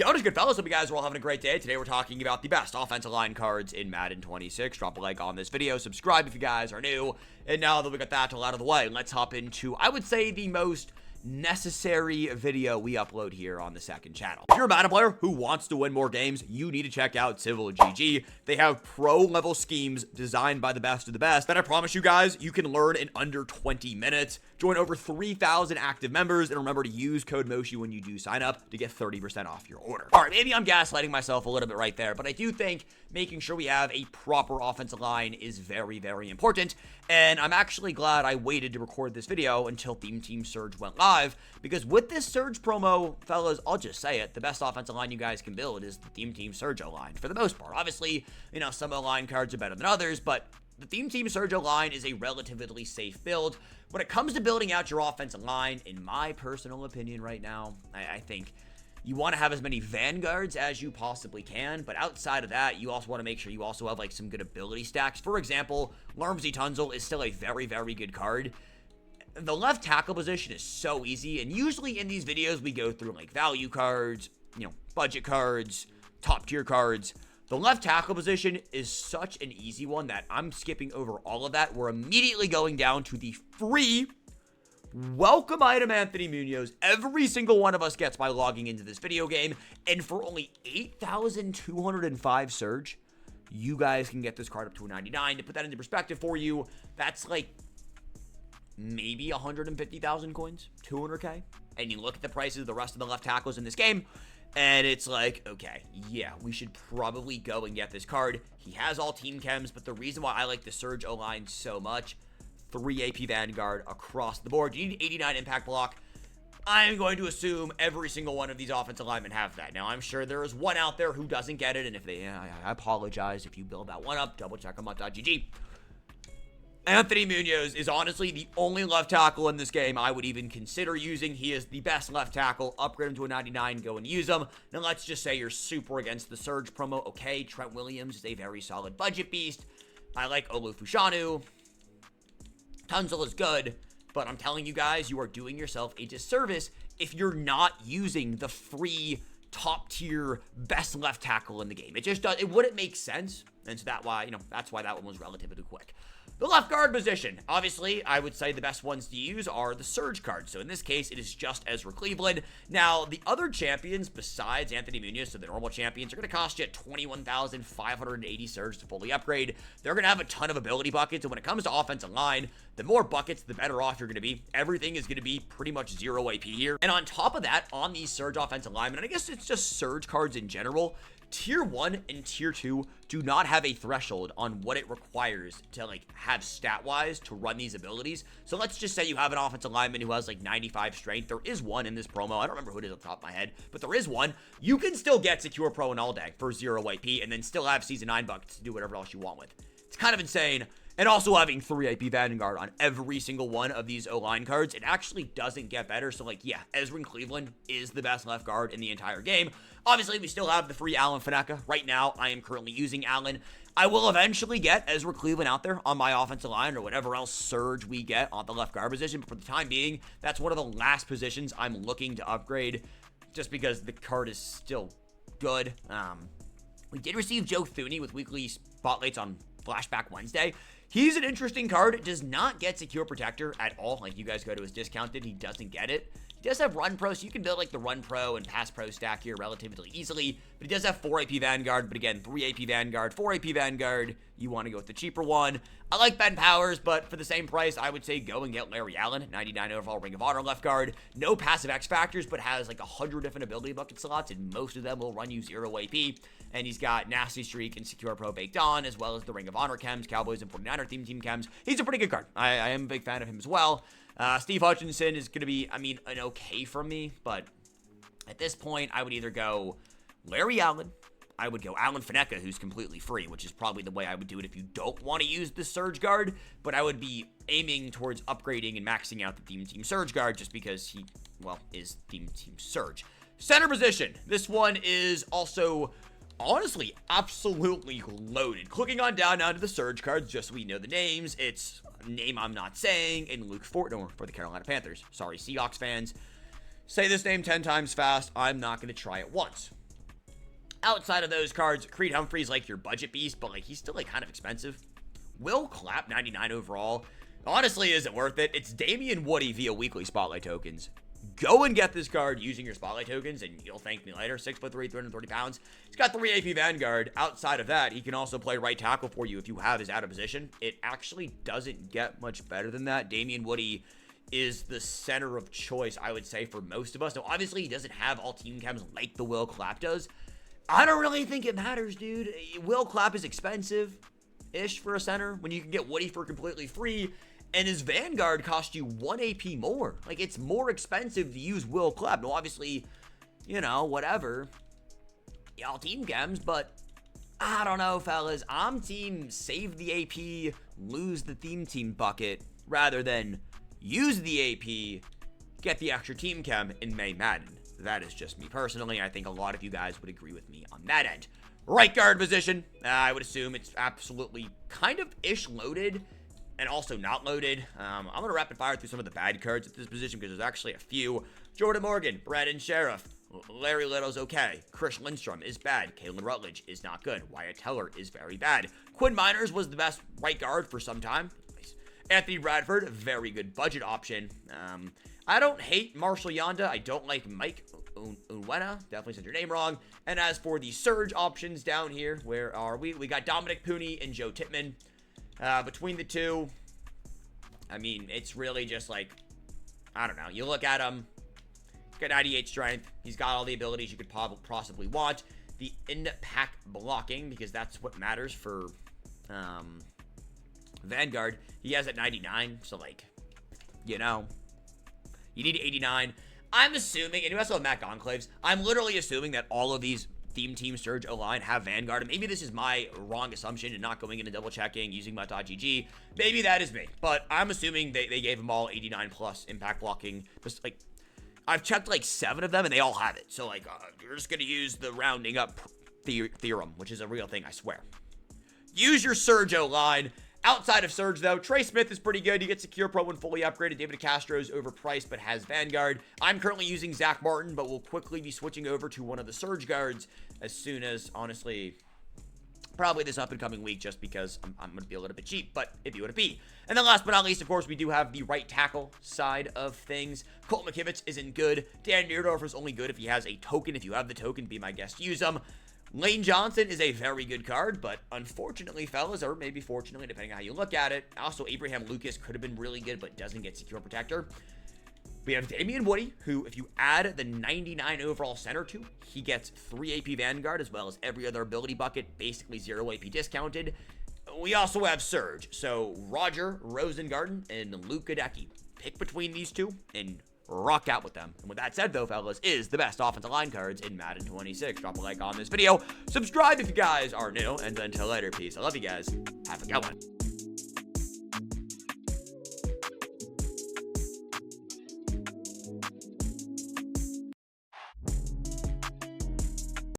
Yo, what is good, fellas? Hope you guys are all having a great day. Today we're talking about the best offensive line cards in Madden 26. Drop a like on this video, subscribe if you guys are new. And now that we got that all out of the way, let's hop into, I would say, the most necessary video we upload here on the second channel. If you're a Madden player who wants to win more games, you need to check out Civil GG. They have pro-level schemes designed by the best of the best that I promise you guys you can learn in under 20 minutes. Join over 3,000 active members, and remember to use code Moshi when you do sign up to get 30% off your order. All right, maybe I'm gaslighting myself a little bit right there, but I do think making sure we have a proper offensive line is very, very important. And I'm actually glad I waited to record this video until Theme Team Surge went live, because with this Surge promo, fellas, I'll just say it, the best offensive line you guys can build is the Theme Team Surge O-line for the most part. Obviously, you know, some O-line cards are better than others, but the Theme Team Surge O-line is a relatively safe build. When it comes to building out your offensive line, in my personal opinion right now, I think you want to have as many vanguards as you possibly can, but outside of that, you also want to make sure you also have like some good ability stacks. For example, Larmsy Tunzel is still a very, very good card. The left tackle position is so easy, and usually in these videos we go through like value cards, you know, budget cards, top tier cards. The left tackle position is such an easy one that I'm skipping over all of that. We're immediately going down to the free welcome item Anthony Munoz. Every single one of us gets by logging into this video game, and for only 8,205 Surge, you guys can get this card up to a 99. To put that into perspective for you, that's like maybe 150,000 coins, 200k. And you look at the prices of the rest of the left tackles in this game, and it's like, okay, yeah, we should probably go and get this card. He has all team chems, but the reason why I like the Surge O-line so much, 3 AP Vanguard across the board. You need 89 impact block. I'm going to assume every single one of these offensive linemen have that. Now, I'm sure there is one out there who doesn't get it, and if they, I apologize if you build that one up. Double check them on .gg. Anthony Munoz is honestly the only left tackle in this game I would even consider using. He is the best left tackle. Upgrade him to a 99, go and use him. Now, let's just say you're super against the Surge promo. Okay, Trent Williams is a very solid budget beast. I like Olu Fushanu. Tunzel is good, but I'm telling you guys, you are doing yourself a disservice if you're not using the free top tier best left tackle in the game. It just does, it wouldn't make sense, and so that's why that one was relatively quick. The left guard position, obviously, I would say the best ones to use are the Surge cards. So in this case, it is just Ezra Cleveland. Now, the other champions besides Anthony Munoz, so the normal champions, are going to cost you 21,580 Surge to fully upgrade. They're going to have a ton of ability buckets, and when it comes to offensive line, the more buckets, the better off you're going to be. Everything is going to be pretty much 0 AP here. And on top of that, on these Surge offensive linemen, and I guess it's just Surge cards in general, Tier 1 and Tier 2 do not have a threshold on what it requires to, like, have stat-wise to run these abilities. So let's just say you have an offensive lineman who has, like, 95 strength. There is one in this promo. I don't remember who it is off the top of my head, but there is one. You can still get Secure Pro and All Day for 0 AP and then still have Season 9 buckets to do whatever else you want with. It's kind of insane. And also having 3 AP Vanguard on every single one of these O-line cards, it actually doesn't get better. So, like, yeah, Ezra Cleveland is the best left guard in the entire game. Obviously, we still have the free Alan Faneka. Right now, I am currently using Alan. I will eventually get Ezra Cleveland out there on my offensive line or whatever else Surge we get on the left guard position. But for the time being, that's one of the last positions I'm looking to upgrade just because the card is still good. We did receive Joe Thuney with weekly spotlights on Flashback Wednesday. He's an interesting card. Does not get Secure Protector at all. Like, you guys go to his discounted, he doesn't get it. He does have Run Pro, so you can build, like, the Run Pro and Pass Pro stack here relatively easily. But he does have 4 AP Vanguard, but again, 3 AP Vanguard, 4 AP Vanguard. You want to go with the cheaper one. I like Ben Powers, but for the same price, I would say go and get Larry Allen, 99 overall Ring of Honor left guard. No passive X factors, but has like 100 different ability bucket slots, and most of them will run you 0 AP. And he's got Nasty Streak and Secure Pro baked on, as well as the Ring of Honor chems, Cowboys and 49er theme team chems. He's a pretty good card. I am a big fan of him as well. Steve Hutchinson is going to be, I mean, an okay from me, but at this point, I would either go Larry Allen, I would go Alan Faneka, who's completely free, which is probably the way I would do it if you don't want to use the Surge guard, but I would be aiming towards upgrading and maxing out the Theme Team Surge guard just because he, well, is Theme Team Surge. Center position. This one is also honestly absolutely loaded. Clicking on down now to the Surge cards, just so we know the names. It's a name I'm not saying, and Luke Fortner for the Carolina Panthers. Sorry, Seahawks fans. Say this name 10 times fast. I'm not going to try it once. Outside of those cards, Creed Humphrey's like your budget beast, but like he's still like kind of expensive. Will Clapp, 99 overall, honestly isn't worth it. It's Damian Woody via weekly spotlight tokens. Go and get this card using your spotlight tokens, and you'll thank me later. 6'3", 330 pounds. He's got 3 AP Vanguard. Outside of that, he can also play right tackle for you if you have his out of position. It actually doesn't get much better than that. Damian Woody is the center of choice, I would say, for most of us. Now, obviously, he doesn't have all team chems like the Will Clapp does. I don't really think it matters, dude. Will Clapp is expensive-ish for a center when you can get Woody for completely free, and his Vanguard costs you 1 AP more. Like, it's more expensive to use Will Clapp. Now, obviously, you know, whatever. Y'all team chems, but I don't know, fellas. I'm team save the AP, lose the theme team bucket, rather than use the AP, get the extra team chem in May Madden. That is just me personally. I think a lot of you guys would agree with me on that end. Right guard position, I would assume it's absolutely kind of ish loaded and also not loaded. I'm going to rapid fire through some of the bad cards at this position because there's actually a few. Jordan Morgan, Brandon Sheriff, Larry Little's okay. Chris Lindstrom is bad. Kalen Rutledge is not good. Wyatt Teller is very bad. Quinn Miners was the best right guard for some time. Anthony Bradford, very good budget option. I don't hate Marshall Yonda. I don't like Mike Unwena. Definitely said your name wrong. And as for the surge options down here, where are we? We got Dominic Pooney and Joe Tippmann. Between the two, I mean, it's really just like, I don't know. You look at him. He's got 98 strength. He's got all the abilities you could possibly want. The in-pack blocking, because that's what matters for Vanguard. He has at 99, so like, you know, you need 89. I'm assuming, and you also have Mac Enclaves, I'm literally assuming that all of these Theme Team Surge O-line have Vanguard, and maybe this is my wrong assumption and not going into double checking using my.gg. Maybe that is me, but I'm assuming they gave them all 89 plus impact blocking. Just like, I've checked like 7 of them and they all have it. So like, you're just gonna use the rounding up theorem, which is a real thing, I swear. Use your Surge O-line. Outside of Surge, though, Trey Smith is pretty good. You get Secure Pro when fully upgraded. David Castro's overpriced, but has Vanguard. I'm currently using Zach Martin, but will quickly be switching over to one of the Surge guards as soon as, honestly, probably this up-and-coming week, just because I'm going to be a little bit cheap, but if you would be. And then last but not least, of course, we do have the right tackle side of things. Colt McKivitz isn't good. Dan Neerdorfer is only good if he has a token. If you have the token, be my guest, use them. Lane Johnson is a very good card, but unfortunately, fellas, or maybe fortunately, depending on how you look at it, also Abraham Lucas could have been really good, but doesn't get Secure Protector. We have Damian Woody, who, if you add the 99 overall center to, he gets 3 AP Vanguard, as well as every other ability bucket, basically 0 AP discounted. We also have Surge, so Roger Rosengarten and Luke Gadecki. Pick between these two, and rock out with them. And with that said, though, fellas, is the best offensive line cards in Madden 26. Drop a like on this video. Subscribe if you guys are new. And until later, peace. I love you guys. Have a good one.